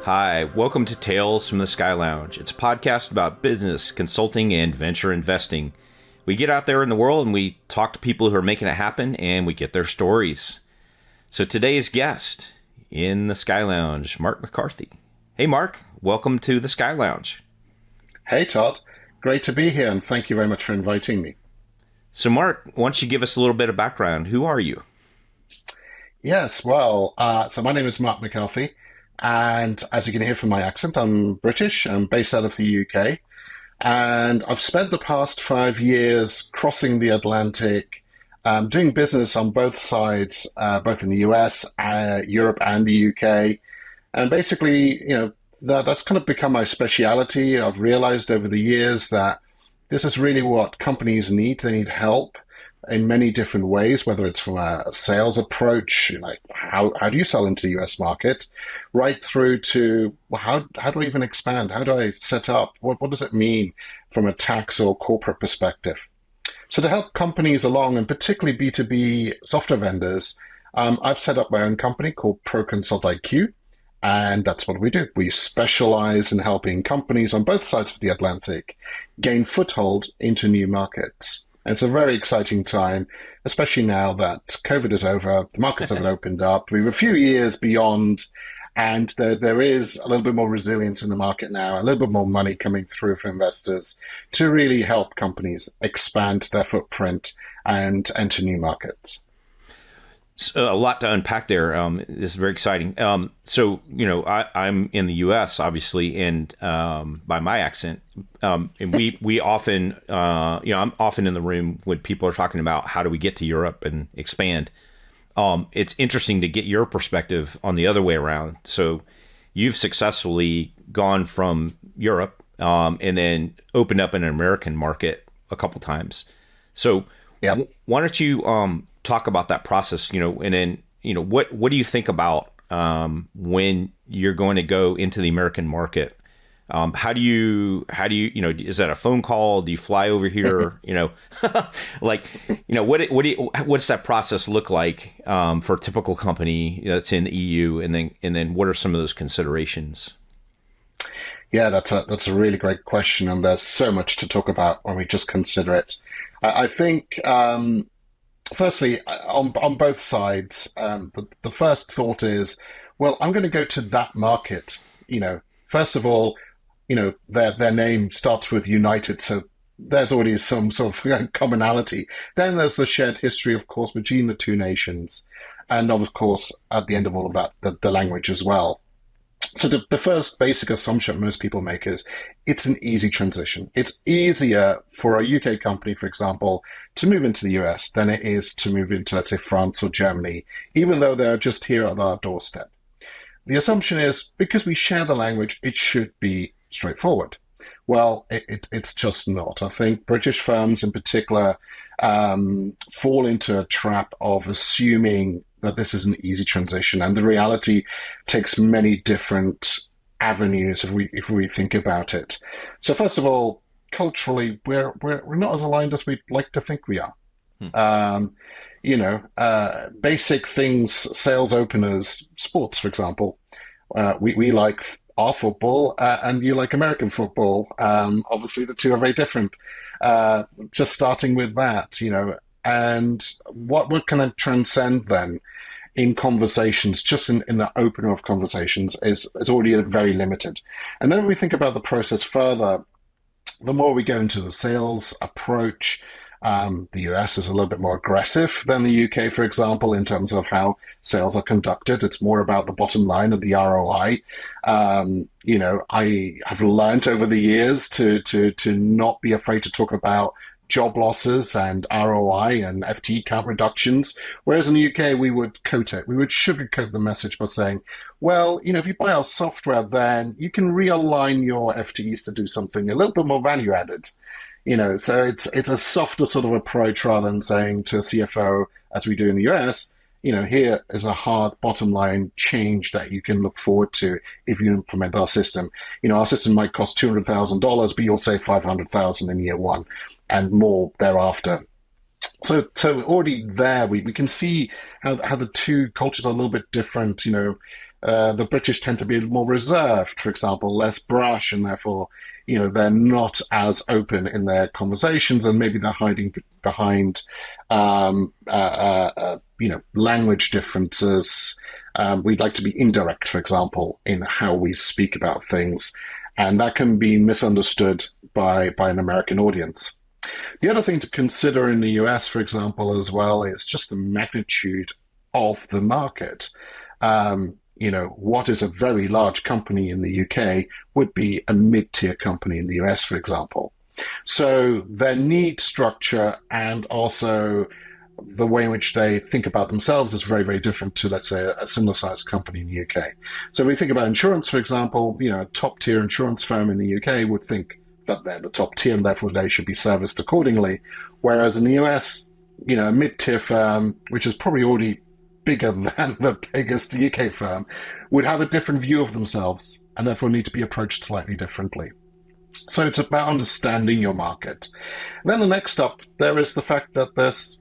Hi, welcome to Tales from the SkyLounge. It's a podcast about business, consulting, and venture investing. We get out there in the world and we talk to people who are making it happen, and we get their stories. So today's guest in the SkyLounge, Marc McCarthy. Hey, Marc, welcome to the SkyLounge. Hey, Todd. Great to be here, and thank you very much for inviting me. So, Marc, why don't you give us a little bit of background? Who are you? Yes, well, so my name is Marc McCarthy. And as you can hear from my accent, I'm British. I'm based out of the UK. And I've spent the past 5 years crossing the Atlantic, doing business on both sides, both in the US, Europe, and the UK. And basically, that's kind of become my speciality. I've realized over the years that this is really what companies need. They need help in many different ways, whether it's from a sales approach, like how do you sell into the US market, right through to how do I even expand? How do I set up? What does it mean from a tax or corporate perspective? So to help companies along, and particularly B2B software vendors, I've set up my own company called ProConsult IQ, and that's what we do. We specialize in helping companies on both sides of the Atlantic gain foothold into new markets. And it's a very exciting time, especially now that COVID is over, the markets have opened up. We're a few years beyond, and there is a little bit more resilience in the market now, a little bit more money coming through for investors to really help companies expand their footprint and enter new markets. So a lot to unpack there. This is very exciting. So, I'm in the U.S., obviously, and by my accent, and we often, I'm often in the room when people are talking about how do we get to Europe and expand. It's interesting to get your perspective on the other way around. So you've successfully gone from Europe and then opened up an American market a couple times. So why don't you talk about that process, and then, what do you think about when you're going to go into the American market? How do you, is that a phone call? Do you fly over here? What's that process look like for a typical company that's in the EU? And then what are some of those considerations? Yeah, that's a really great question. And there's so much to talk about when we just consider it. I think, firstly, on both sides, the first thought is, well, I'm going to go to that market. First of all, their name starts with United, so there's already some sort of commonality. Then there's the shared history, of course, between the two nations, and of course, at the end of all of that, the language as well. So the first basic assumption most people make is it's an easy transition. It's easier for a UK company, for example, to move into the US than it is to move into, let's say, France or Germany, even though they're just here at our doorstep. The assumption is because we share the language, it should be straightforward. Well, it's just not. I think British firms in particular fall into a trap of assuming that this is an easy transition, and the reality takes many different avenues if we think about it. So first of all, culturally, we're not as aligned as we'd like to think we are. Basic things, sales openers, sports, for example. We like our football, and you like American football. Obviously, the two are very different. Just starting with that, and what can I transcend then in conversations, just in the opener of conversations, is already very limited. And then when we think about the process further, the more we go into the sales approach, the US is a little bit more aggressive than the UK, for example, in terms of how sales are conducted. It's more about the bottom line of the ROI. I have learned over the years to not be afraid to talk about job losses and ROI and FTE count reductions. Whereas in the UK, we would coat it. We would sugarcoat the message by saying, well, if you buy our software, then you can realign your FTEs to do something a little bit more value added. So it's a softer sort of approach rather than saying to a CFO, as we do in the US, here is a hard bottom line change that you can look forward to if you implement our system. Our system might cost $200,000, but you'll save $500,000 in year one and more thereafter. So already there, we can see how the two cultures are a little bit different. The British tend to be a little more reserved, for example, less brash, and therefore, they're not as open in their conversations, and maybe they're hiding behind, language differences. We'd like to be indirect, for example, in how we speak about things, and that can be misunderstood by an American audience. The other thing to consider in the US, for example, as well, is just the magnitude of the market. What is a very large company in the UK would be a mid-tier company in the US, for example. So their need structure and also the way in which they think about themselves is very, very different to, let's say, a similar sized company in the UK. So if we think about insurance, for example, a top tier insurance firm in the UK would think that they're the top tier and therefore they should be serviced accordingly. Whereas in the US, a mid-tier firm, which is probably already bigger than the biggest UK firm, would have a different view of themselves and therefore need to be approached slightly differently. So it's about understanding your market. And then the next up, there is the fact that there's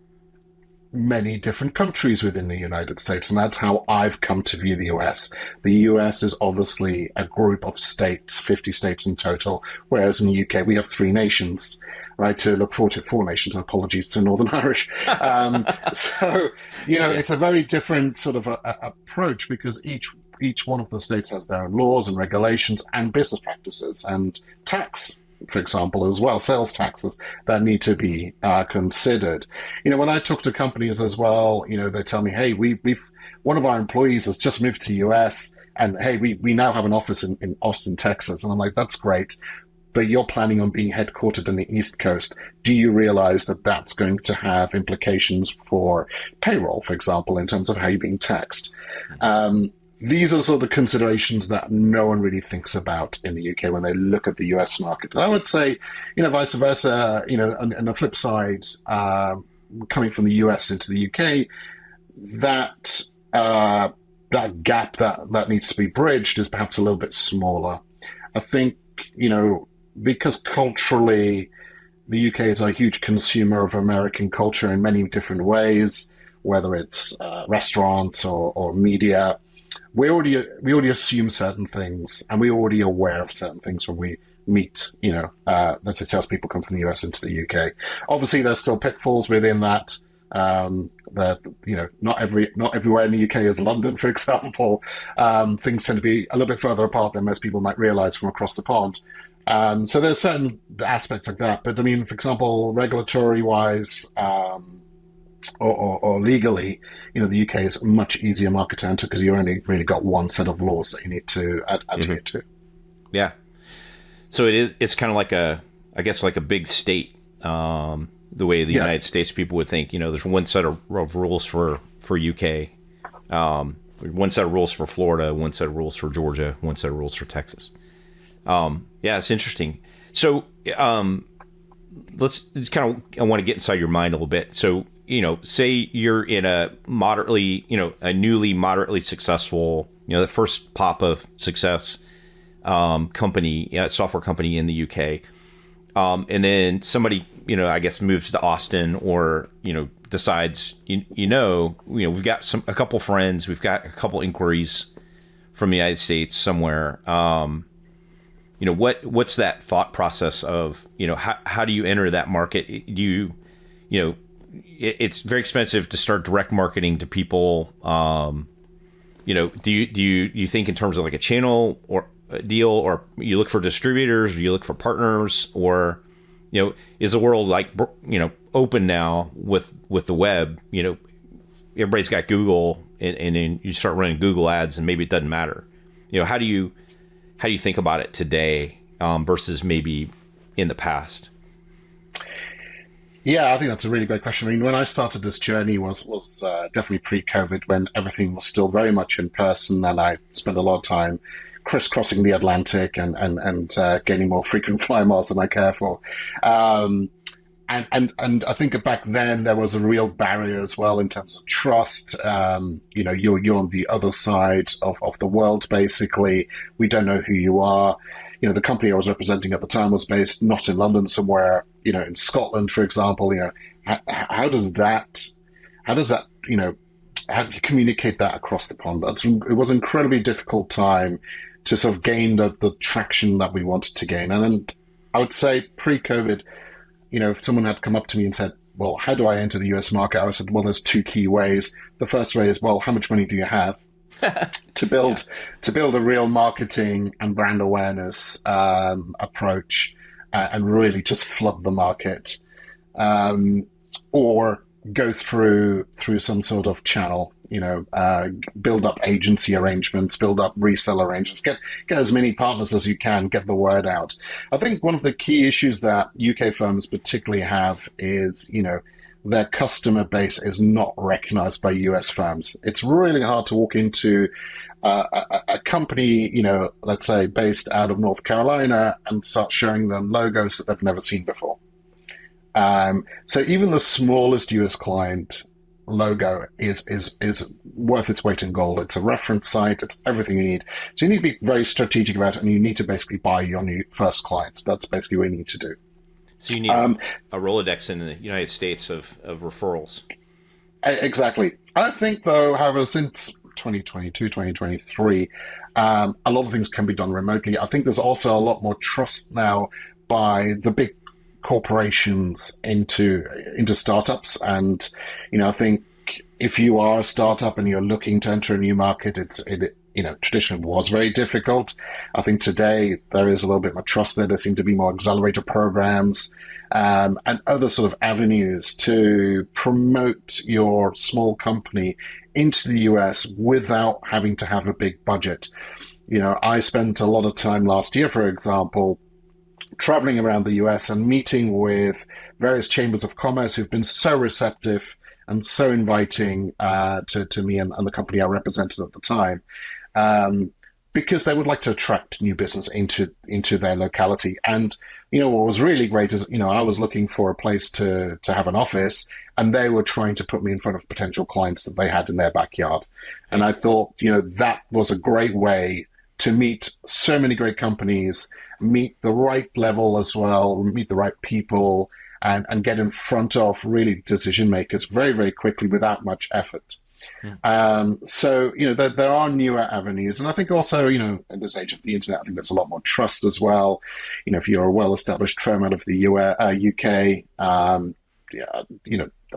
many different countries within the United States, and that's how I've come to view the US. The US is obviously a group of states, 50 states in total, whereas in the UK we have 3 nations, right, to look forward to 4 nations. Apologies to Northern Irish. It's a very different sort of approach because each one of the states has their own laws and regulations and business practices and tax, for example, as well, sales taxes that need to be considered. When I talk to companies as well, they tell me, hey, we've one of our employees has just moved to the US, and hey, we now have an office in Austin, Texas. And I'm like, that's great, but you're planning on being headquartered in the East Coast. Do you realize that that's going to have implications for payroll, for example, in terms of how you're being taxed? These are sort of the considerations that no one really thinks about in the UK when they look at the US market. And I would say, vice versa, on the flip side, coming from the US into the UK, that gap that needs to be bridged is perhaps a little bit smaller. I think, because culturally, the UK is a huge consumer of American culture in many different ways, whether it's restaurants or media. We already assume certain things, and we're already aware of certain things when we meet, let's say salespeople come from the US into the UK. Obviously, there's still pitfalls within that. That not everywhere in the UK is London, for example. Things tend to be a little bit further apart than most people might realize from across the pond. So there's certain aspects like that. But I mean, for example, regulatory-wise, or legally, the UK is a much easier market to enter because you only really got one set of laws that you need to adhere to. Yeah. So it's kind of like a big state, the way the United States people would think. There's one set of rules for UK, one set of rules for Florida, one set of rules for Georgia, one set of rules for Texas. It's interesting. So let's kind of, I want to get inside your mind a little bit. So, say you're in a newly moderately successful, the first pop of success company, software company in the UK. And then somebody, I guess moves to Austin or, decides, we've got a couple friends, we've got a couple inquiries from the United States somewhere. What's that thought process of, how do you enter that market? Do you, it's very expensive to start direct marketing to people. Do you think in terms of like a channel or a deal, or you look for distributors, or you look for partners, or, is the world like, open now with the web? Everybody's got Google, and then you start running Google ads and maybe it doesn't matter. How do you think about it today versus maybe in the past? Yeah, I think that's a really great question. I mean, when I started this journey was definitely pre-COVID, when everything was still very much in person, and I spent a lot of time crisscrossing the Atlantic and gaining more frequent flyer miles than I care for. And I think back then there was a real barrier as well in terms of trust. You're on the other side of the world, basically. We don't know who you are. The company I was representing at the time was based not in London, somewhere, in Scotland, for example. how does that, how do you communicate that across the pond? It was an incredibly difficult time to sort of gain the traction that we wanted to gain. And then I would say pre-COVID, if someone had come up to me and said, well, how do I enter the US market? I said, well, there's two key ways. The first way is, well, how much money do you have to build a real marketing and brand awareness approach and really just flood the market, or go through some sort of channel, build up agency arrangements, build up resale arrangements, get as many partners as you can, get the word out. I think one of the key issues that UK firms particularly have is, their customer base is not recognized by US firms. It's really hard to walk into a company, let's say based out of North Carolina and start showing them logos that they've never seen before. So even the smallest US client logo is worth its weight in gold. It's a reference site. It's everything you need. So you need to be very strategic about it, and you need to basically buy your new first client. That's basically what you need to do. So you need a Rolodex in the United States of referrals. Exactly. I think, though, however, since 2022, 2023, a lot of things can be done remotely. I think there's also a lot more trust now by the big corporations into startups, and I think if you are a startup and you're looking to enter a new market, traditionally was very difficult. I think today there is a little bit more trust there. There seem to be more accelerator programs and other sort of avenues to promote your small company into the US without having to have a big budget. I spent a lot of time last year, for example, traveling around the US and meeting with various chambers of commerce who've been so receptive and so inviting to me and the company I represented at the time, because they would like to attract new business into their locality. And what was really great is I was looking for a place to have an office, and they were trying to put me in front of potential clients that they had in their backyard. And I thought that was a great way to meet so many great companies, meet the right level as well, meet the right people, and get in front of really decision makers very, very quickly without much effort. So, there are newer avenues. And I think also, in this age of the internet, I think there's a lot more trust as well. If you're a well-established firm out of the UK, I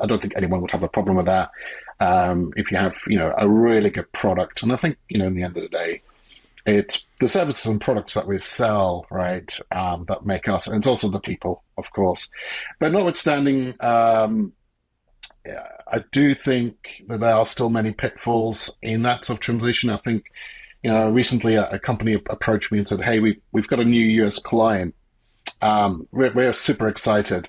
don't think anyone would have a problem with that. If you have, a really good product. And I think, in the end of the day, it's the services and products that we sell, right, that make us, and it's also the people, of course. But notwithstanding, I do think that there are still many pitfalls in that sort of transition. I think, recently a company approached me and said, "Hey, we've got a new US client. We're super excited,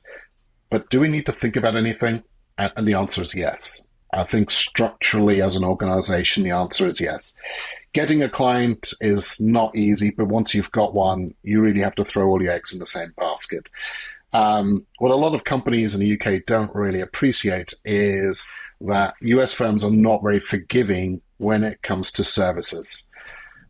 but do we need to think about anything?" And the answer is yes. I think structurally as an organization, the answer is yes. Getting a client is not easy, but once you've got one, you really have to throw all your eggs in the same basket. What a lot of companies in the UK don't really appreciate is that US firms are not very forgiving when it comes to services.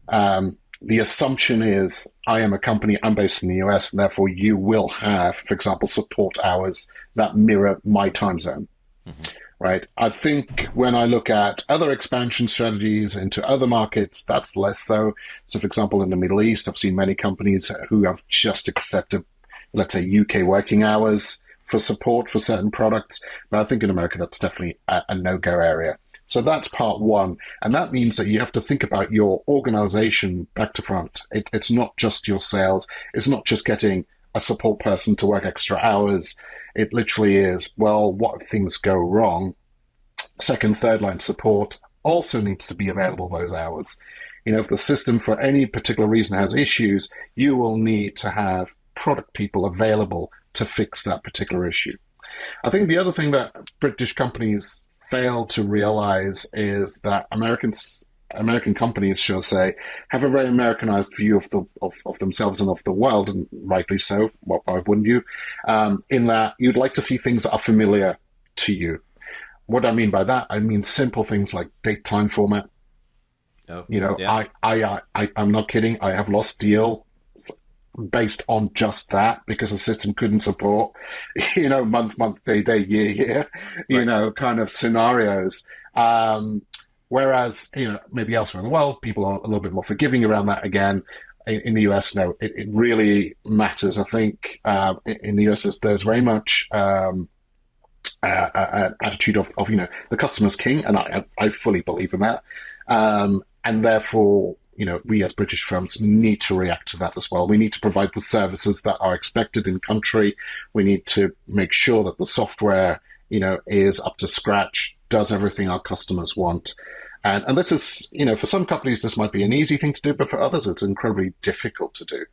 The assumption is, I am a company, I'm based in the US, and therefore you will have, for example, support hours that mirror my time zone. Mm-hmm. Right. I think when I look at other expansion strategies into other markets, that's less so. So, for example, in the Middle East, I've seen many companies who have just accepted, let's say, UK working hours for support for certain products. But I think in America, that's definitely a no-go area. So that's part one. And that means that you have to think about your organization back to front. It's not just your sales. It's not just getting a support person to work extra hours. It literally is, well, what if things go wrong? Second, third line support also needs to be available those hours. If the system for any particular reason has issues, you will need to have product people available to fix that particular issue. I think the other thing that British companies fail to realize is that American companies, shall I say, have a very Americanized view of themselves and of the world, and rightly so. Why wouldn't you? In that you'd like to see things that are familiar to you. What I mean by that, I mean simple things like date time format. Oh, yeah. I'm not kidding. I have lost deals based on just that because the system couldn't support, month, day, year, Right. kind of scenarios. Whereas, maybe elsewhere in the world, people are a little bit more forgiving around that again. In the US, no, it really matters. I think in the US, there's very much an attitude of the customer's king, and I fully believe in that. And therefore, we as British firms need to react to that as well. We need to provide the services that are expected in country. We need to make sure that the software, is up to scratch, does everything our customers want. And this is, for some companies, this might be an easy thing to do, but for others, it's incredibly difficult to do.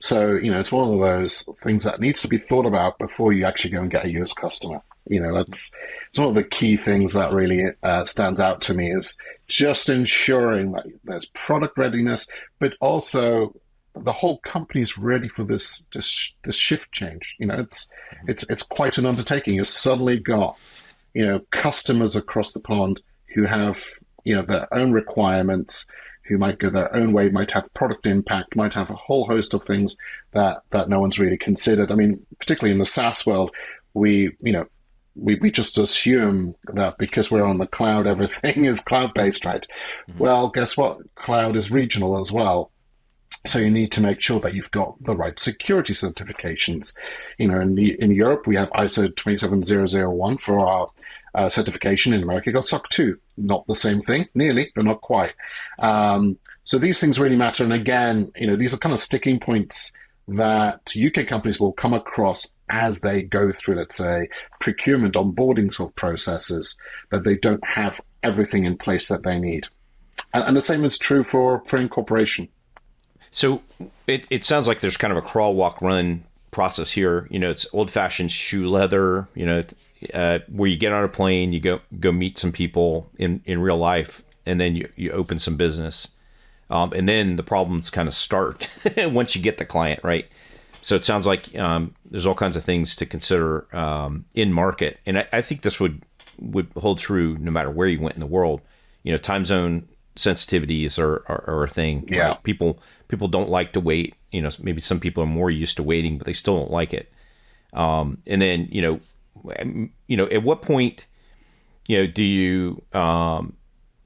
So, it's one of those things that needs to be thought about before you actually go and get a US customer. It's one of the key things that really stands out to me is just ensuring that there's product readiness, but also the whole company's ready for this shift change. It's quite an undertaking. You've suddenly got, customers across the pond who have, their own requirements, who might go their own way, might have product impact, might have a whole host of things that no one's really considered. I mean, particularly in the SaaS world, we just assume that because we're on the cloud, everything is cloud-based, right? Mm-hmm. Well, guess what? Cloud is regional as well. So you need to make sure that you've got the right security certifications. In Europe, we have ISO 27001 for our certification. In America, you got SOC 2. Not the same thing, nearly, but not quite. So these things really matter. And again, these are kind of sticking points that UK companies will come across as they go through, let's say, procurement, onboarding sort of processes, that they don't have everything in place that they need. And the same is true for incorporation. So it sounds like there's kind of a crawl, walk, run process here. It's old-fashioned shoe leather, where you get on a plane, you go meet some people in real life, and then you open some business. And then the problems kind of start once you get the client, right? So it sounds like there's all kinds of things to consider in market. And I think this would hold true no matter where you went in the world. Time zone sensitivities are a thing. Yeah. Right? People don't like to wait. Maybe some people are more used to waiting, but they still don't like it. And then, at what point, do you,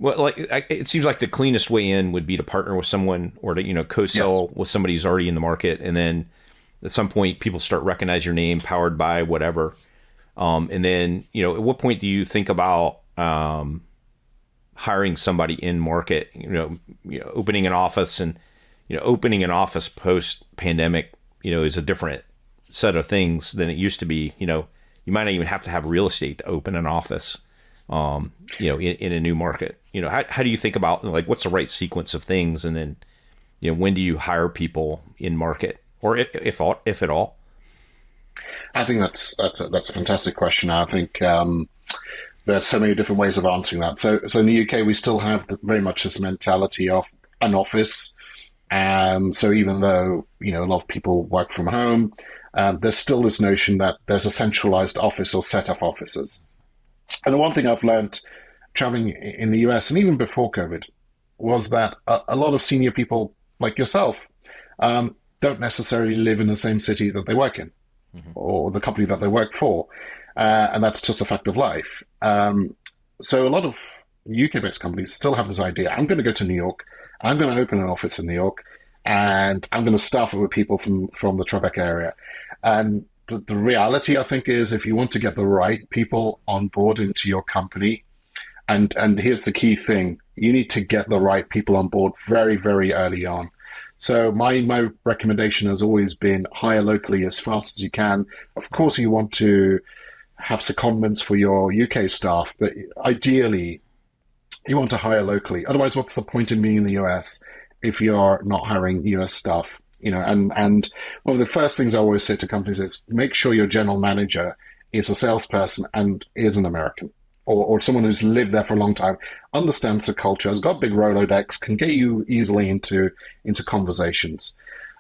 it seems like the cleanest way in would be to partner with someone or to, co-sell with somebody who's already in the market. And then at some point people start recognize your name powered by whatever. And then, at what point do you think about, hiring somebody in market, opening an office and, opening an office post pandemic, is a different set of things than it used to be. You might not even have to have real estate to open an office, in a new market. How do you think about what's the right sequence of things? And then, when do you hire people in market, or if at all? I think that's a fantastic question. I think there's so many different ways of answering that. So in the UK, we still have very much this mentality of an office. So even though, a lot of people work from home, there's still this notion that there's a centralized office or set of offices. And the one thing I've learned traveling in the US and even before COVID was that a lot of senior people like yourself don't necessarily live in the same city that they work in, mm-hmm. or the company that they work for. And that's just a fact of life. So a lot of UK-based companies still have this idea. I'm going to go to New York. I'm going to open an office in New York, and I'm going to staff it with people from the Tribeca area. And the reality, I think, is if you want to get the right people on board into your company, and here's the key thing, you need to get the right people on board very, very early on. So my recommendation has always been hire locally as fast as you can. Of course, you want to have secondments for your UK staff, but ideally, you want to hire locally. Otherwise, what's the point in being in the US if you're not hiring US staff? And one of the first things I always say to companies is make sure your general manager is a salesperson and is an American, or someone who's lived there for a long time, understands the culture, has got big Rolodex, can get you easily into conversations.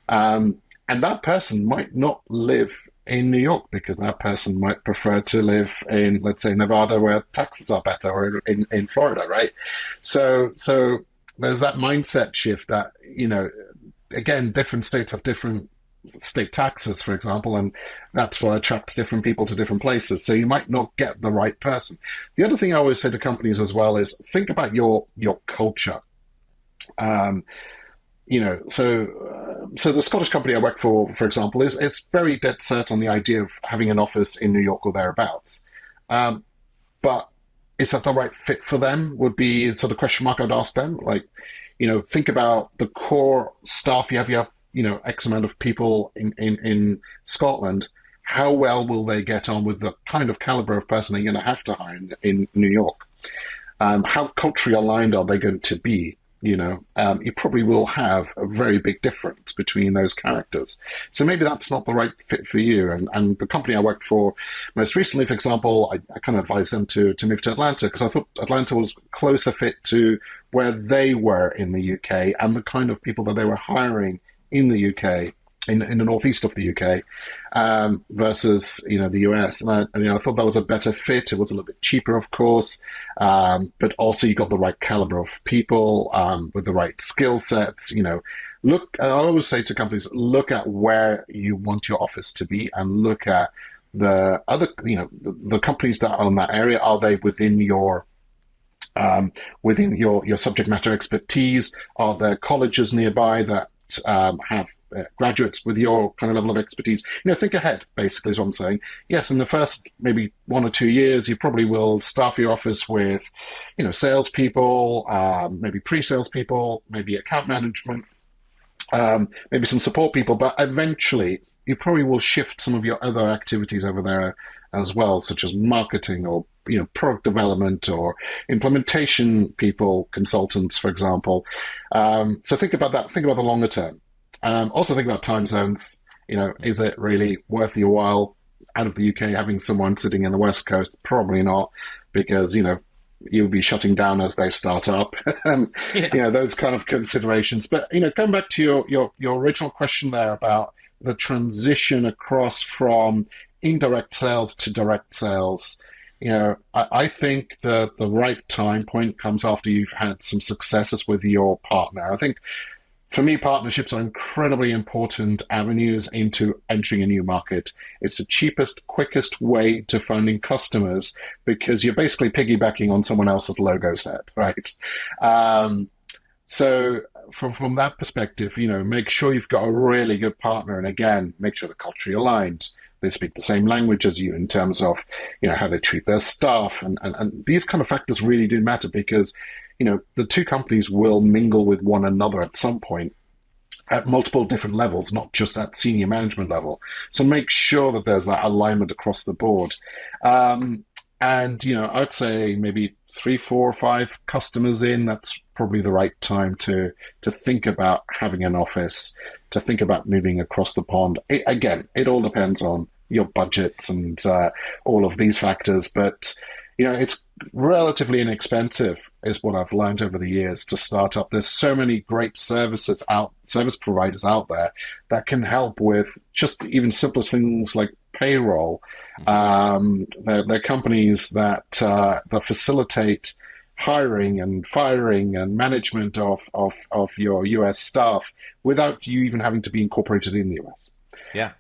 And that person might not live in New York because that person might prefer to live in, let's say, Nevada, where taxes are better, or in Florida, right? So there's that mindset shift that, again, different states have different state taxes, for example, and that's what attracts different people to different places. So you might not get the right person. The other thing I always say to companies as well is think about your culture. Um, so the Scottish company I work for example, it's very dead set on the idea of having an office in New York or thereabouts. But is that the right fit for them? Would be sort of question mark I'd ask them. Like, think about the core staff you have. X amount of people in Scotland. How well will they get on with the kind of caliber of person they're going to have to hire in New York? How culturally aligned are they going to be? You probably will have a very big difference between those characters. So maybe that's not the right fit for you. And the company I worked for most recently, for example, I kind of advised them to move to Atlanta because I thought Atlanta was closer fit to where they were in the UK and the kind of people that they were hiring in the UK, in the northeast of the UK, versus the US. And I thought that was a better fit. It was a little bit cheaper, of course, but also you got the right caliber of people with the right skill sets. Look. I always say to companies, look at where you want your office to be, and look at the other. The companies that are in that area. Are they within your subject matter expertise? Are there colleges nearby that have graduates with your kind of level of expertise? Think ahead, basically, is what I'm saying. Yes, in the first maybe 1 or 2 years, you probably will staff your office with, salespeople, maybe pre-sales people, maybe account management, maybe some support people, but eventually you probably will shift some of your other activities over there as well, such as marketing or product development or implementation people, consultants, for example. So think about that. Think about the longer term. Also think about time zones. Is it really worth your while out of the UK having someone sitting in the West Coast? Probably not, because you'll be shutting down as they start up. Those kind of considerations. But going back to your original question there about the transition across from indirect sales to direct sales. I think the right time point comes after you've had some successes with your partner. I think, for me, partnerships are incredibly important avenues into entering a new market. It's the cheapest, quickest way to finding customers because you're basically piggybacking on someone else's logo set, right? So from that perspective, make sure you've got a really good partner, and again, make sure they're culturally aligned. They speak the same language as you in terms of, how they treat their staff. And these kind of factors really do matter because, the two companies will mingle with one another at some point at multiple different levels, not just at senior management level. So make sure that there's that alignment across the board. I'd say maybe 3, 4, 5 customers in, that's probably the right time to think about having an office, to think about moving across the pond. It all depends on your budgets and all of these factors, but it's relatively inexpensive, is what I've learned over the years, to start up. There's so many great service providers out there that can help with just even simplest things like payroll. They're companies that facilitate hiring and firing and management of your US staff without you even having to be incorporated in the US. Yeah.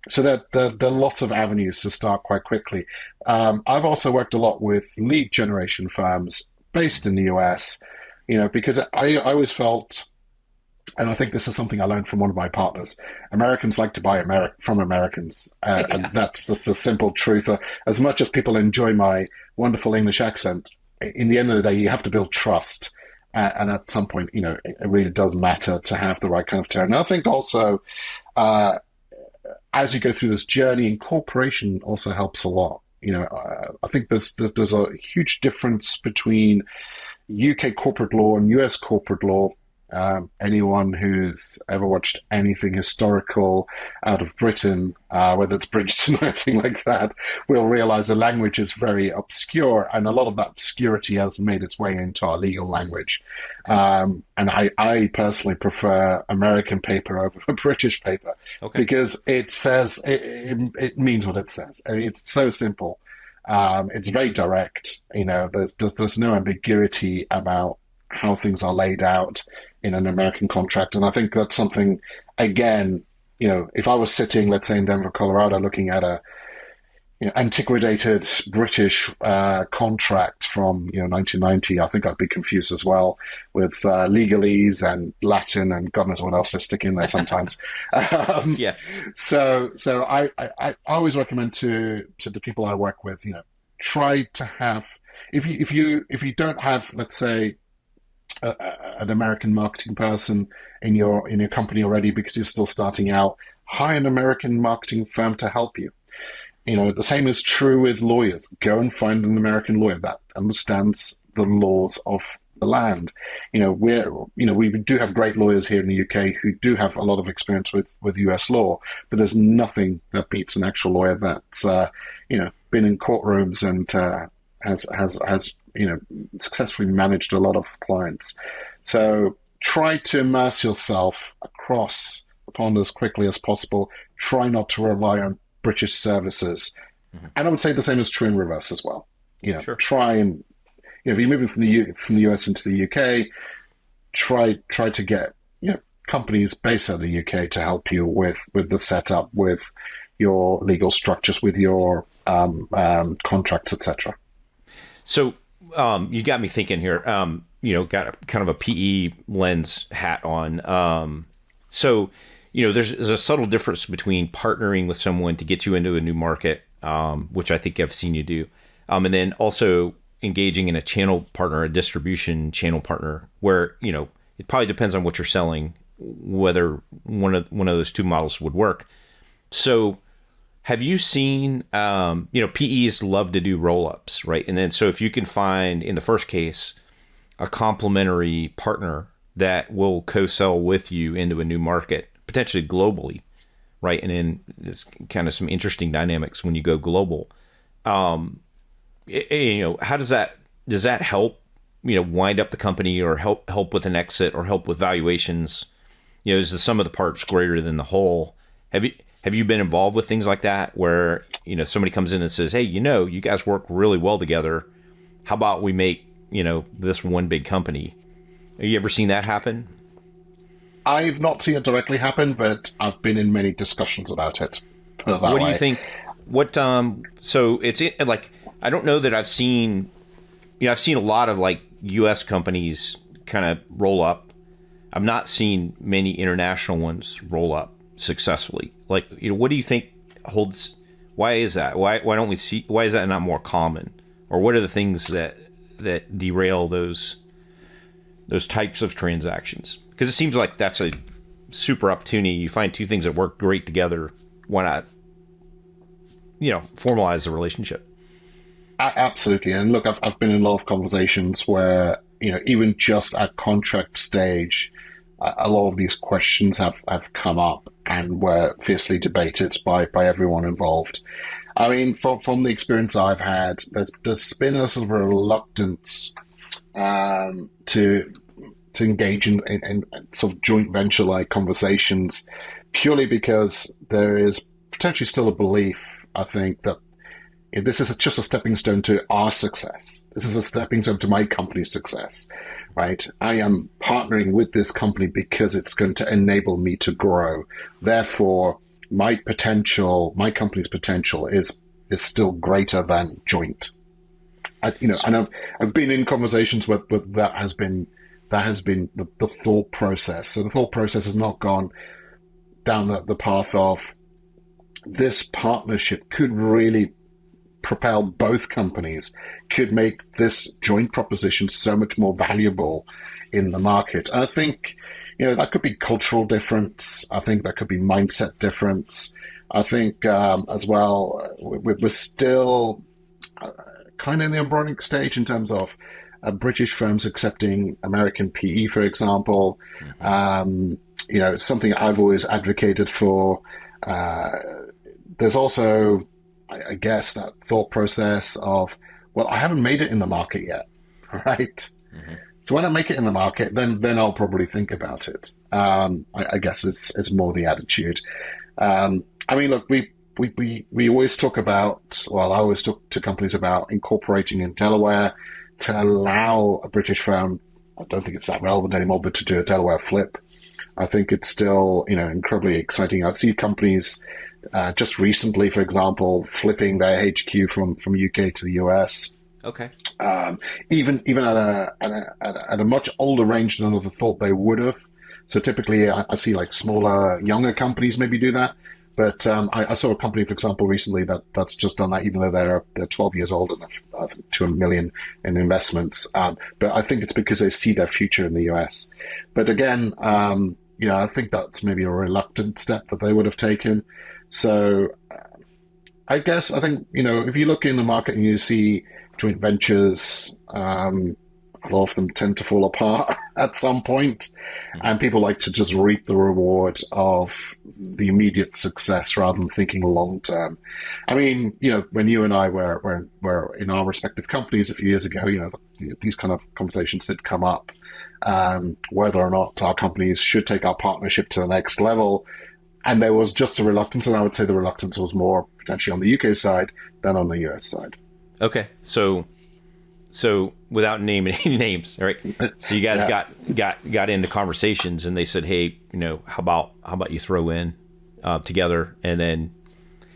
So there are lots of avenues to start quite quickly. I've also worked a lot with lead generation firms based in the US, because I always felt, and I think this is something I learned from one of my partners, Americans like to buy from Americans. And that's just the simple truth. As much as people enjoy my wonderful English accent, in the end of the day, you have to build trust. And at some point, it really does matter to have the right kind of tone. And I think also, as you go through this journey, incorporation also helps a lot. I think there's a huge difference between UK corporate law and US corporate law. Anyone who's ever watched anything historical out of Britain, whether it's Bridgerton or anything like that, will realize the language is very obscure, and a lot of that obscurity has made its way into our legal language. And I personally prefer American paper over British paper, because it says it means what it says. I mean, it's so simple. It's very direct. There's no ambiguity about how things are laid out. in an American contract. And I think that's something, again, if I was sitting, let's say in Denver, Colorado, looking at a antiquated British contract from 1990, I think I'd be confused as well with legalese and Latin and God knows what else they stick in there sometimes. Yeah. So I always recommend to the people I work with, try to have, if you don't have, let's say, an American marketing person in your company already because you're still starting out, hire an American marketing firm to help you. The same is true with lawyers. Go and find an American lawyer that understands the laws of the land. We do have great lawyers here in the UK who do have a lot of experience with US law, but there's nothing that beats an actual lawyer that's been in courtrooms and has successfully managed a lot of clients. So try to immerse yourself across the pond as quickly as possible. Try not to rely on British services. Mm-hmm. And I would say the same is true in reverse as well. Sure. Try and, if you're moving from the US into the UK, try to get, companies based out of the UK to help you with the setup, with your legal structures, with your contracts, etc. So you got me thinking here, got a kind of a PE lens hat on. So there's a subtle difference between partnering with someone to get you into a new market, which I think I've seen you do, and then also engaging in a channel partner, a distribution channel partner, where it probably depends on what you're selling, whether one of those two models would work. So, have you seen? PEs love to do roll-ups, right? And then so if you can find, in the first case, a complementary partner that will co-sell with you into a new market, potentially globally, right? And then it's kind of some interesting dynamics when you go global. How does that help, wind up the company or help with an exit or help with valuations? Is the sum of the parts greater than the whole? Have you been involved with things like that where, somebody comes in and says, hey, you guys work really well together. How about we make, this one big company? Have you ever seen that happen? I've not seen it directly happen, but I've been in many discussions about it. What do you think? So it's like, I don't know that I've seen a lot of like US companies kind of roll up. I've not seen many international ones roll up successfully. Like, what do you think holds, why is that? Why don't we see, why is that not more common? Or what are the things that derail those types of transactions? Because it seems like that's a super opportunity. You find two things that work great together. Why not, formalize the relationship? Absolutely. And look, I've been in a lot of conversations where, even just at contract stage, a lot of these questions have come up and were fiercely debated by everyone involved. I mean, from the experience I've had, there's been a sort of a reluctance to engage in sort of joint venture-like conversations, purely because there is potentially still a belief, I think, that this is just a stepping stone to our success. This is a stepping stone to my company's success, right? I am partnering with this company because it's going to enable me to grow. Therefore, my company's potential is still greater than joint. And I've been in conversations where that has been the thought process. So the thought process has not gone down the path of this partnership could really propel both companies, could make this joint proposition so much more valuable in the market. And I think, that could be cultural difference. I think that could be mindset difference. I think as well, we're still kind of in the embryonic stage in terms of British firms accepting American PE, for example. Mm-hmm. Something I've always advocated for. There's also, I guess, that thought process of, well, I haven't made it in the market yet, right? Mm-hmm. So when I make it in the market, then I'll probably think about it. I guess it's more the attitude. I mean, look, we always talk about, well, I always talk to companies about incorporating in Delaware to allow a British firm I don't think it's that relevant anymore, but to do a Delaware flip, I think it's still, incredibly exciting. I see companies just recently, for example, flipping their HQ from UK to the US. Okay. Even at a much older range than I thought they would have. So typically, I see like smaller, younger companies maybe do that. But I saw a company, for example, recently that's just done that, even though they're 12 years old and have 200 million in investments. But I think it's because they see their future in the US. But again, I think that's maybe a reluctant step that they would have taken. So I think, if you look in the market and you see joint ventures, a lot of them tend to fall apart at some point, and people like to just reap the reward of the immediate success rather than thinking long term. I mean, when you and I were in our respective companies a few years ago, these kind of conversations did come up, whether or not our companies should take our partnership to the next level. And there was just a reluctance, and I would say the reluctance was more potentially on the UK side than on the US side. Okay, so without naming any names, all right? So you guys got into conversations, and they said, "Hey, how about you throw in together?" And then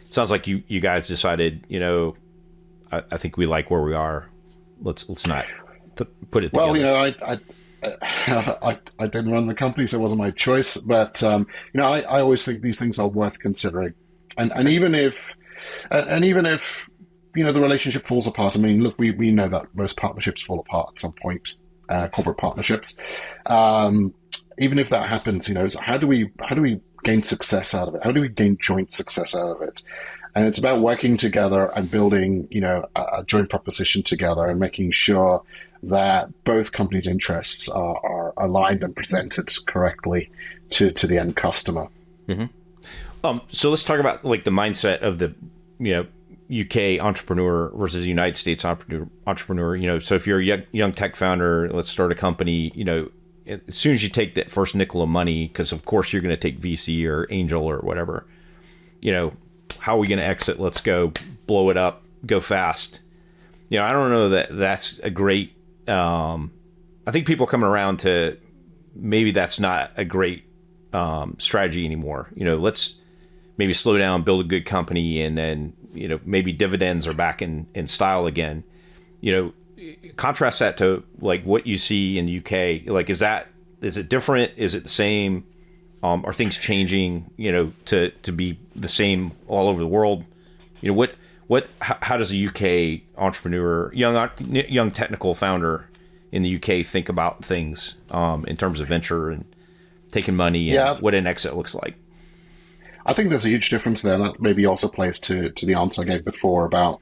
it sounds like you guys decided, I think we like where we are. Let's not put it together. Well, I didn't run the company, so it wasn't my choice. But I always think these things are worth considering, and even if the relationship falls apart. I mean, look, we know that most partnerships fall apart at some point, corporate partnerships. Even if that happens, so how do we gain success out of it? How do we gain joint success out of it? And it's about working together and building, a joint proposition together and making sure that both companies' interests are aligned and presented correctly to the end customer. Mm-hmm. So let's talk about like the mindset of the, UK entrepreneur versus United States entrepreneur. So if you're a young tech founder, let's start a company, as soon as you take that first nickel of money, because of course you're going to take VC or angel or whatever, how are we going to exit? Let's go blow it up, go fast. I don't know that that's a great, I think people are coming around to maybe that's not a great strategy anymore. Let's maybe slow down, build a good company, and then, maybe dividends are back in style again. Contrast that to like what you see in the UK. Like, is it different? Is it the same? Are things changing, to be the same all over the world? How does a UK entrepreneur, young technical founder in the UK think about things in terms of venture and taking money and what an exit looks like? I think there's a huge difference there. And that maybe also plays to the answer I gave before about,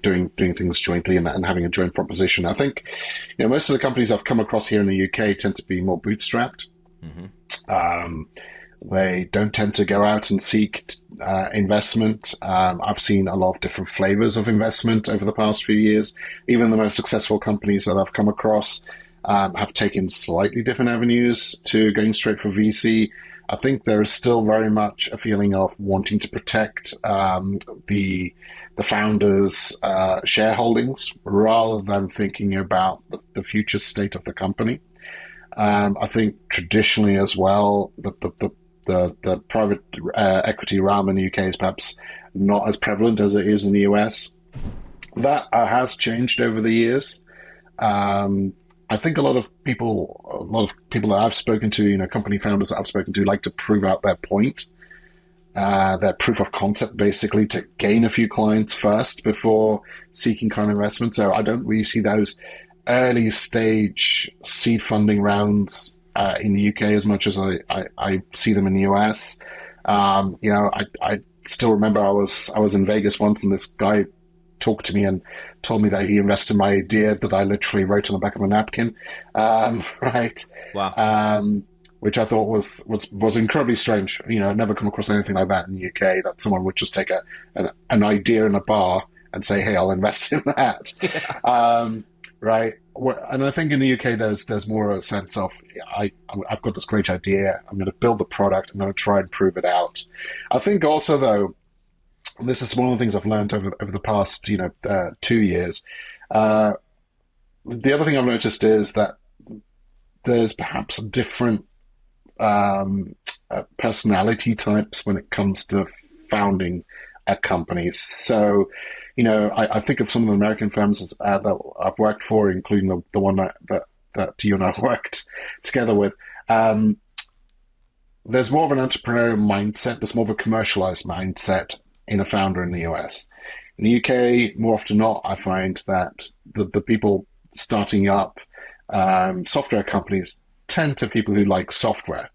doing things jointly and having a joint proposition. I think, most of the companies I've come across here in the UK tend to be more bootstrapped. Mm-hmm. They don't tend to go out and seek investment. I've seen a lot of different flavors of investment over the past few years. Even the most successful companies that I've come across have taken slightly different avenues to going straight for VC. I think there is still very much a feeling of wanting to protect the founders' shareholdings rather than thinking about the future state of the company. I think traditionally as well, the private equity realm in the UK is perhaps not as prevalent as it is in the US. That has changed over the years. I think a lot of people that I've spoken to, company founders that I've spoken to, like to prove out their point, their proof of concept, basically, to gain a few clients first before seeking kind of investment. So I don't really see those early stage seed funding rounds in the UK as much as I see them in the US. I still remember I was in Vegas once, and this guy talked to me and told me that he invested in my idea that I literally wrote on the back of a napkin, right? Wow. Which I thought was incredibly strange. I'd never come across anything like that in the UK, that someone would just take an idea in a bar and say, "Hey, I'll invest in that." Yeah. Right? And I think in the UK there's more a sense of I've got this great idea. I'm going to build the product. I'm going to try and prove it out. I think also though, and this is one of the things I've learned over the past 2 years. The other thing I've noticed is that there's perhaps different personality types when it comes to founding a company. So, I think of some of the American firms that I've worked for, including the one that you and I worked together with. There's more of an entrepreneurial mindset. There's more of a commercialized mindset in a founder in the US. In the UK, more often than not, I find that the people starting up software companies tend to people who like software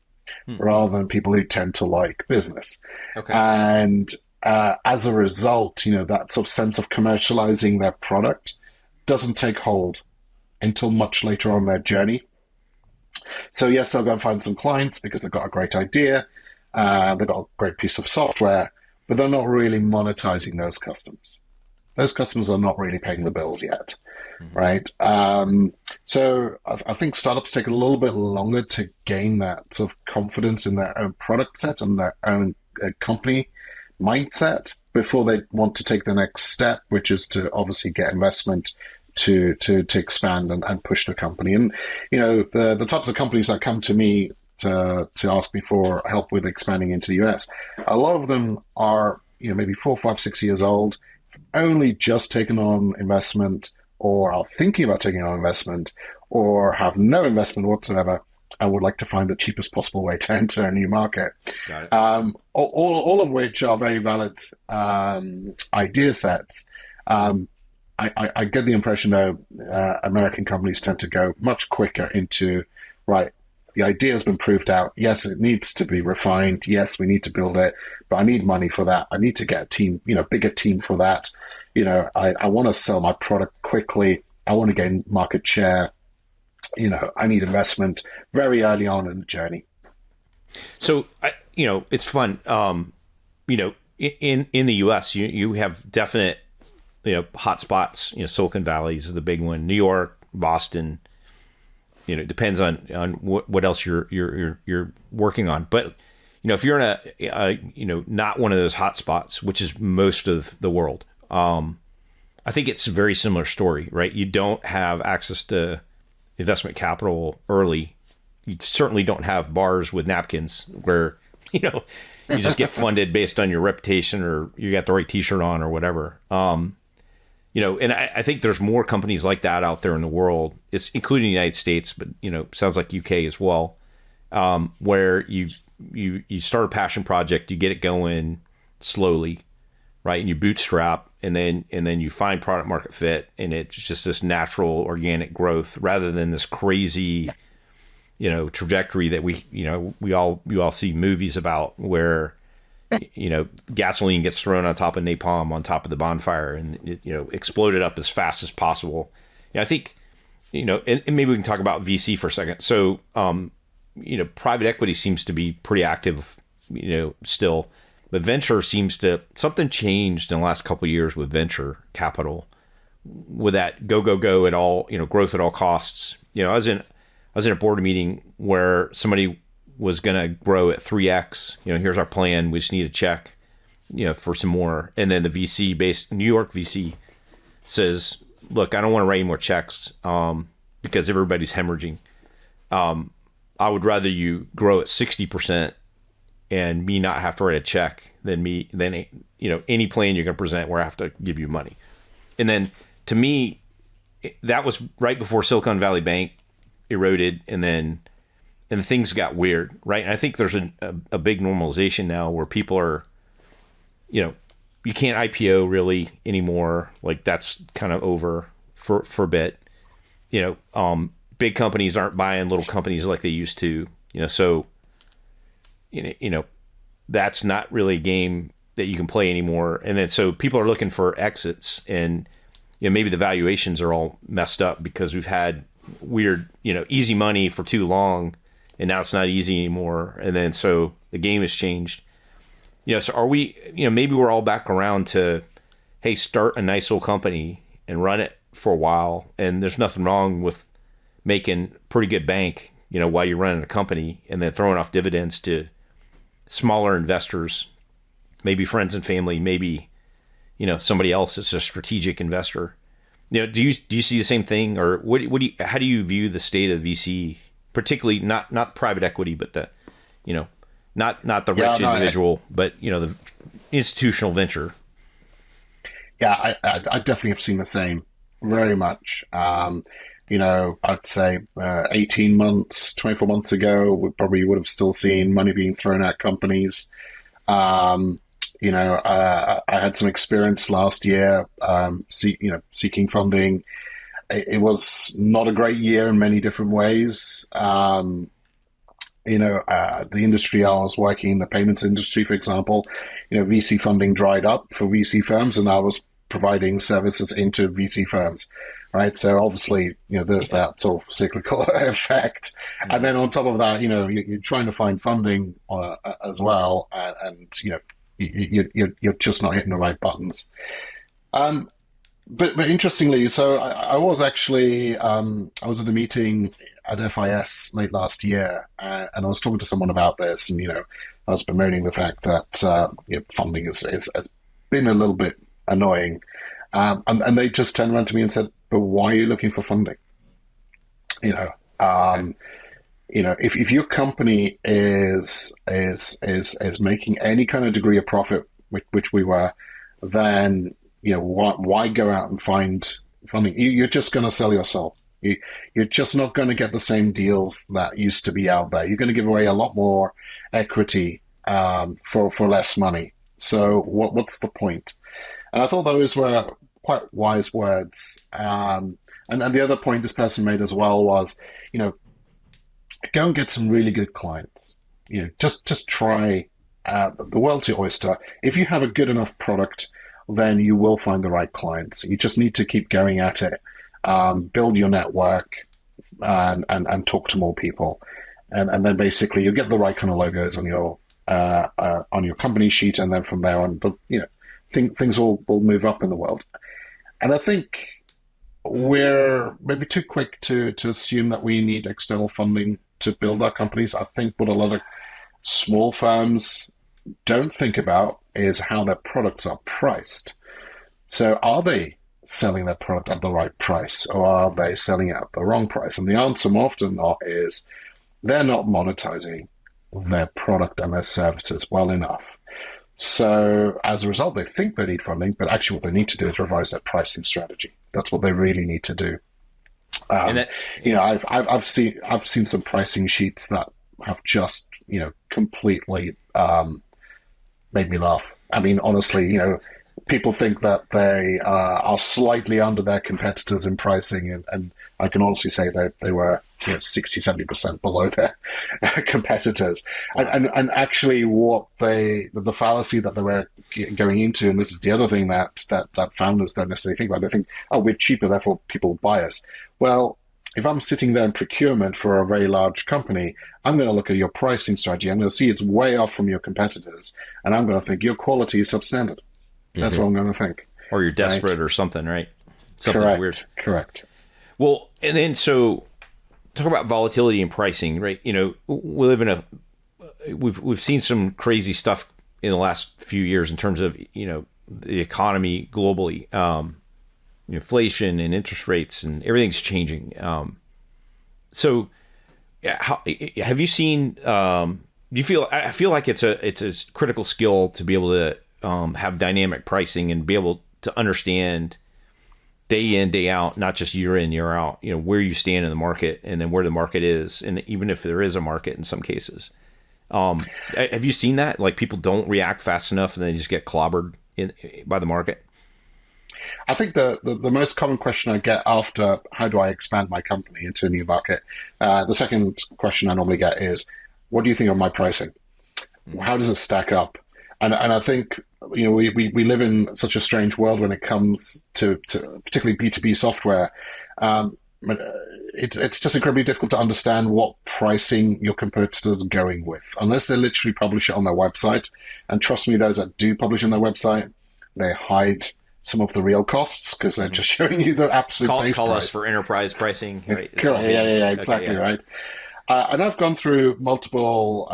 rather than people who tend to like business. Okay. And as a result, that sort of sense of commercializing their product doesn't take hold until much later on in their journey. So yes, they'll go and find some clients because they've got a great idea, they've got a great piece of software, but they're not really monetizing those customers. Those customers are not really paying the bills yet, right? So I think startups take a little bit longer to gain that sort of confidence in their own product set and their own company mindset before they want to take the next step, which is to obviously get investment to expand and push the company. And the types of companies that come to me to ask me for help with expanding into the US, a lot of them are maybe 4, 5, 6 years old, only just taken on investment, or are thinking about taking on investment, or have no investment whatsoever, and would like to find the cheapest possible way to enter a new market. Got it. All of which are very valid idea sets. I get the impression, though, American companies tend to go much quicker into, right, the idea has been proved out. Yes, it needs to be refined. Yes, we need to build it, but I need money for that. I need to get a team, bigger team for that. I want to sell my product quickly. I want to gain market share. I need investment very early on in the journey. So, it's fun. In the US, you have definite hot spots. Silicon Valley is the big one. New York, Boston. It depends on what else you're working on. But if you're in a not one of those hot spots, which is most of the world, I think it's a very similar story, right? You don't have access to investment capital early. You certainly don't have bars with napkins where you just get funded based on your reputation or you got the right T-shirt on or whatever. And I think there's more companies like that out there in the world. It's including the United States, but sounds like UK as well, where you start a passion project, you get it going slowly, right, and you bootstrap, and then you find product market fit, and it's just this natural organic growth rather than this crazy, trajectory that we all see movies about where. Gasoline gets thrown on top of napalm on top of the bonfire and it, exploded up as fast as possible. I think, and maybe we can talk about VC for a second. So, private equity seems to be pretty active, still, but venture something changed in the last couple of years with venture capital, with that go at all, growth at all costs. I was in a board meeting where somebody was going to grow at 3x. Here's our plan. We just need a check, for some more. And then the VC based New York VC says, look, I don't want to write any more checks because everybody's hemorrhaging. I would rather you grow at 60% and me not have to write a check than any plan you're going to present where I have to give you money. And then to me, that was right before Silicon Valley Bank eroded and things got weird, right? And I think there's a big normalization now where people are, you can't IPO really anymore. Like that's kind of over for a bit. Big companies aren't buying little companies like they used to. So that's not really a game that you can play anymore. And then so people are looking for exits, and maybe the valuations are all messed up because we've had weird, easy money for too long. And now it's not easy anymore. And then so the game has changed. So are we, maybe we're all back around to, hey, start a nice little company and run it for a while. And there's nothing wrong with making pretty good bank, while you're running a company and then throwing off dividends to smaller investors, maybe friends and family, maybe, somebody else that's a strategic investor. Do you see the same thing, or how do you view the state of VC particularly not private equity, but the, not the Yeah, rich no, individual, but the institutional venture. yeah, I definitely have seen the same, very much. I'd say 18 months, 24 months ago, we probably would have still seen money being thrown at companies. Um, I had some experience last year, seeking funding. It was not a great year in many different ways. The industry I was working in, the payments industry, for example, VC funding dried up for VC firms, and I was providing services into VC firms, right? So obviously, there's that sort of cyclical effect, and then on top of that, you're trying to find funding as well, and you're just not hitting the right buttons. Um, but interestingly, so I was actually I was at a meeting at FIS late last year, and I was talking to someone about this, and I was bemoaning the fact that funding has been a little bit annoying, and they just turned around to me and said, "But why are you looking for funding?" You know, um, if your company is making any kind of degree of profit, which we were, then why go out and find funding? You're just going to sell yourself. You're just not going to get the same deals that used to be out there. You're going to give away a lot more equity for less money. So what's the point? And I thought those were quite wise words. And the other point this person made as well was, go and get some really good clients. Just try the world's your oyster. If you have a good enough product, then you will find the right clients. You just need to keep going at it, build your network, and talk to more people, and then basically you get the right kind of logos on your company sheet, and then from there on, but things will move up in the world. And I think we're maybe too quick to assume that we need external funding to build our companies. I think what a lot of small firms don't think about is how their products are priced. So are they selling their product at the right price, or are they selling it at the wrong price? And the answer more often than not is they're not monetizing their product and their services well enough. So as a result, they think they need funding, but actually what they need to do is revise their pricing strategy. That's what they really need to do. I've seen some pricing sheets that have just completely made me laugh. I mean, honestly, people think that they are slightly under their competitors in pricing, and I can honestly say they were 60-70% below their competitors. And actually what the fallacy that they were going into, and this is the other thing that founders don't necessarily think about, they think, oh, we're cheaper, therefore people buy us. Well, if I'm sitting there in procurement for a very large company, I'm going to look at your pricing strategy. I'm going to see it's way off from your competitors, and I'm going to think your quality is substandard. That's what I'm going to think. Or you're desperate, right? Or something, right? Something Correct, weird. Correct. Well, and then so talk about volatility and pricing, right? We live in we've seen some crazy stuff in the last few years in terms of the economy globally, inflation and interest rates, and everything's changing. So, have you seen? Do you feel? I feel like it's a critical skill to be able to have dynamic pricing and be able to understand day in, day out, not just year in, year out, where you stand in the market, and then where the market is, and even if there is a market in some cases. Have you seen that? Like, people don't react fast enough and they just get clobbered by the market? I think the most common question I get after how do I expand my company into a new market, the second question I normally get is, what do you think of my pricing? How does it stack up? And I think we live in such a strange world when it comes to particularly B2B software. It's just incredibly difficult to understand what pricing your competitors are going with, unless they literally publish it on their website. And trust me, those that do publish on their website, they hide some of the real costs because they're just showing you the absolute base call price. Us for enterprise pricing, right? Yeah, exactly, okay, yeah. Right. And I've gone through multiple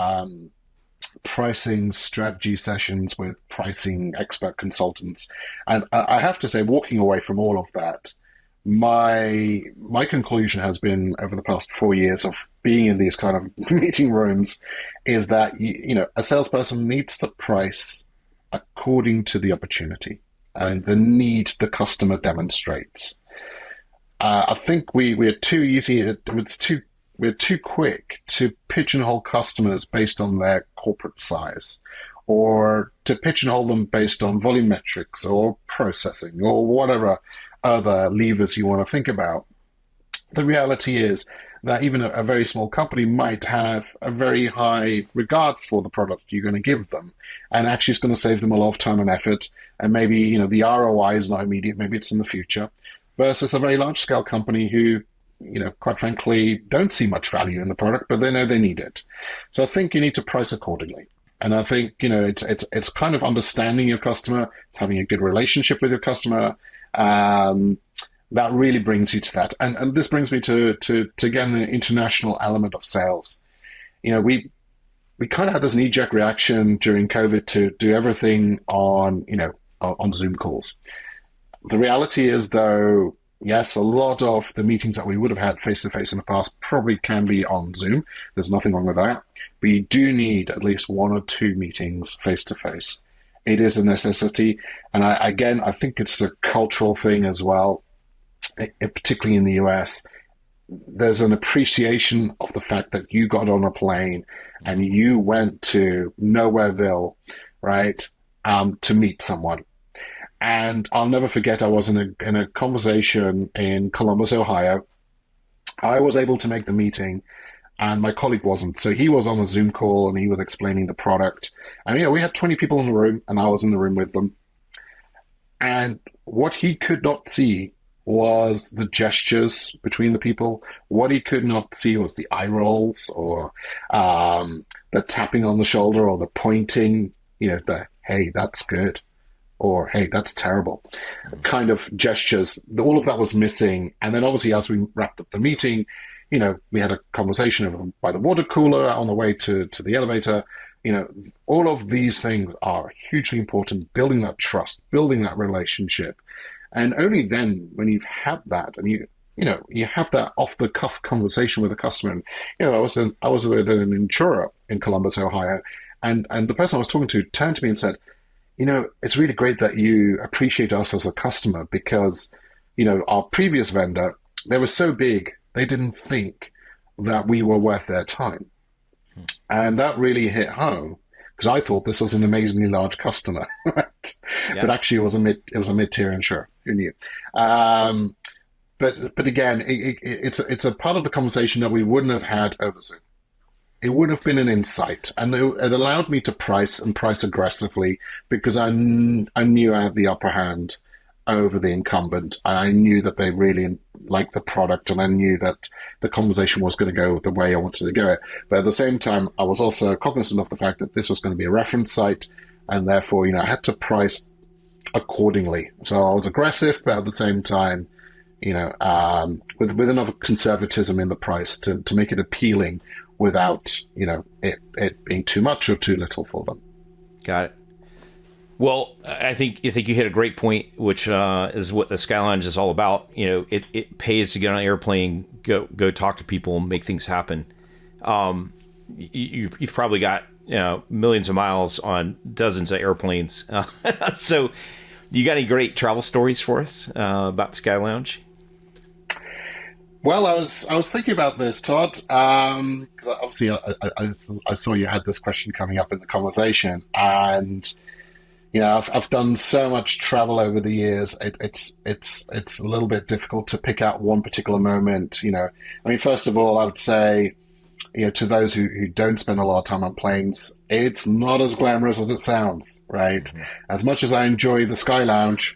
pricing strategy sessions with pricing expert consultants, and I have to say, walking away from all of that, my conclusion has been over the past 4 years of being in these kind of meeting rooms is that a salesperson needs to price according to the opportunity and the need the customer demonstrates. I think we're too easy. We're too quick to pigeonhole customers based on their corporate size, or to pigeonhole them based on volume metrics or processing or whatever other levers you want to think about. The reality is that even a very small company might have a very high regard for the product you're going to give them, and actually it's going to save them a lot of time and effort. And maybe the ROI is not immediate, maybe it's in the future, versus a very large scale company who, quite frankly, don't see much value in the product, but they know they need it. So I think you need to price accordingly. And I think, it's kind of understanding your customer, it's having a good relationship with your customer. That really brings you to that. And this brings me to again, the international element of sales. We kind of had this knee-jerk reaction during COVID to do everything on Zoom calls. The reality is, though, yes, a lot of the meetings that we would have had face-to-face in the past probably can be on Zoom. There's nothing wrong with that. But you do need at least 1 or 2 meetings face-to-face. It is a necessity. And I think it's a cultural thing as well, particularly in the US. There's an appreciation of the fact that you got on a plane and you went to Nowhereville, right, to meet someone. And I'll never forget, I was in a conversation in Columbus, Ohio. I was able to make the meeting, and my colleague wasn't. So he was on a Zoom call, and he was explaining the product. And we had 20 people in the room, and I was in the room with them. And what he could not see was the gestures between the people. What he could not see was the eye rolls or the tapping on the shoulder or the pointing, the, hey, that's good, or hey, that's terrible kind of gestures. All of that was missing. And then obviously as we wrapped up the meeting, we had a conversation by the water cooler on the way to the elevator. All of these things are hugely important, building that trust, building that relationship. And only then, when you've had that, and you have that off-the-cuff conversation with a customer. And, I was with an insurer in Columbus, Ohio, and the person I was talking to turned to me and said, it's really great that you appreciate us as a customer because, our previous vendor, they were so big, they didn't think that we were worth their time. And that really hit home because I thought this was an amazingly large customer, right? Yeah. But actually it was a mid-tier insurer. Who knew? But again, it's a part of the conversation that we wouldn't have had over Zoom. It would have been an insight, and it allowed me to price aggressively because I knew I had the upper hand over the incumbent. I knew that they really liked the product, and I knew that the conversation was going to go the way I wanted to go. But at the same time, I was also cognizant of the fact that this was going to be a reference site, and therefore, I had to price accordingly. So I was aggressive, but at the same time, with enough conservatism in the price to make it appealing without, it being too much or too little for them. Got it. Well, I think you hit a great point, which is what the SkyLounge is all about. It pays to get on an airplane, go talk to people, make things happen. You've probably got millions of miles on dozens of airplanes. So, you got any great travel stories for us about SkyLounge? Well, I was thinking about this, Todd, because obviously I saw you had this question coming up in the conversation, and I've done so much travel over the years. It's a little bit difficult to pick out one particular moment. First of all, I would say, to those who don't spend a lot of time on planes, it's not as glamorous as it sounds, right? Mm-hmm. As much as I enjoy the SkyLounge,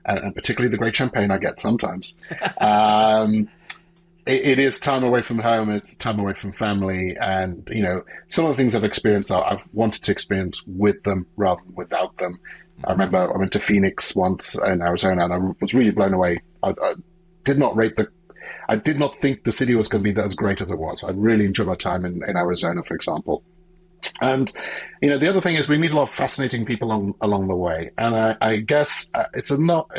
and particularly the great champagne I get sometimes, it is time away from home. It's time away from family. And, some of the things I've experienced, I've wanted to experience with them rather than without them. Mm-hmm. I remember I went to Phoenix once in Arizona, and I was really blown away. I did not think the city was going to be as great as it was. I really enjoyed my time in Arizona, for example. And, the other thing is we meet a lot of fascinating people along the way. And I guess it's not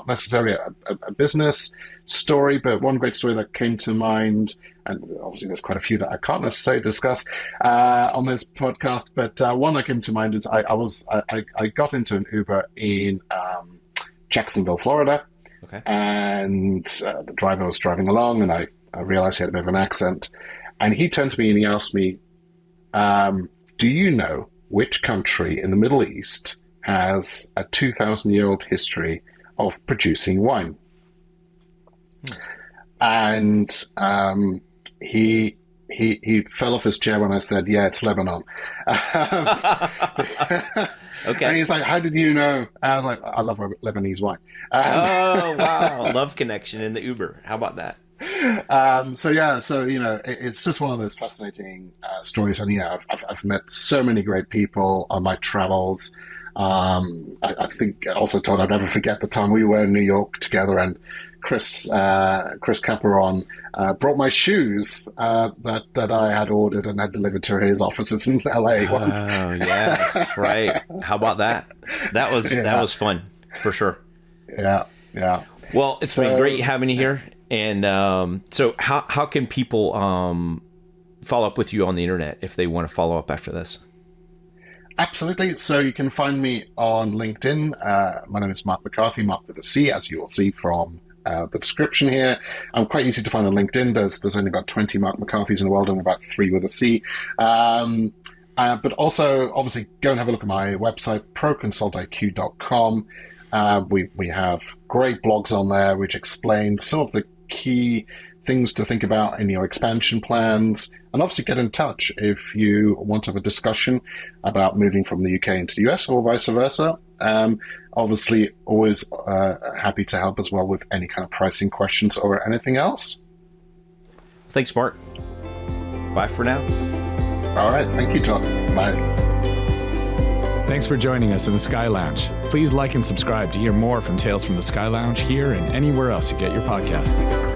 necessarily a business story, but one great story that came to mind, and obviously there's quite a few that I can't necessarily discuss on this podcast, but one that came to mind is I got into an Uber in Jacksonville, Florida. Okay. And the driver was driving along, and I realized he had a bit of an accent. And he turned to me and he asked me, do you know which country in the Middle East has a 2,000-year-old history of producing wine? And he fell off his chair when I said, yeah, it's Lebanon. Okay. And he's like, how did you know? I was like, I love Lebanese wine. Oh, wow. Love connection in the Uber. How about that? It's just one of those fascinating stories. And, I've met so many great people on my travels. I think also, Todd, I'd never forget the time we were in New York together, and Chris Caperon brought my shoes that I had ordered and had delivered to his offices in LA once. Oh, yes, right. How about that? That was fun for sure. Yeah. Well, it's been great having you here. And so how can people follow up with you on the internet if they want to follow up after this? Absolutely. So you can find me on LinkedIn. My name is Marc McCarthy, Marc with a C, as you will see from the description here. I'm quite easy to find on LinkedIn. There's only about 20 Marc McCarthys in the world and about 3 with a C. But also, obviously, go and have a look at my website, proconsultiq.com. We have great blogs on there which explain some of the key things to think about in your expansion plans, and obviously get in touch if you want to have a discussion about moving from the UK into the US or vice versa. Obviously, always happy to help as well with any kind of pricing questions or anything else. Thanks, Marc. Bye for now. All right. Thank you, Todd. Bye. Thanks for joining us in the SkyLounge. Please like and subscribe to hear more from Tales from the SkyLounge here and anywhere else you get your podcasts.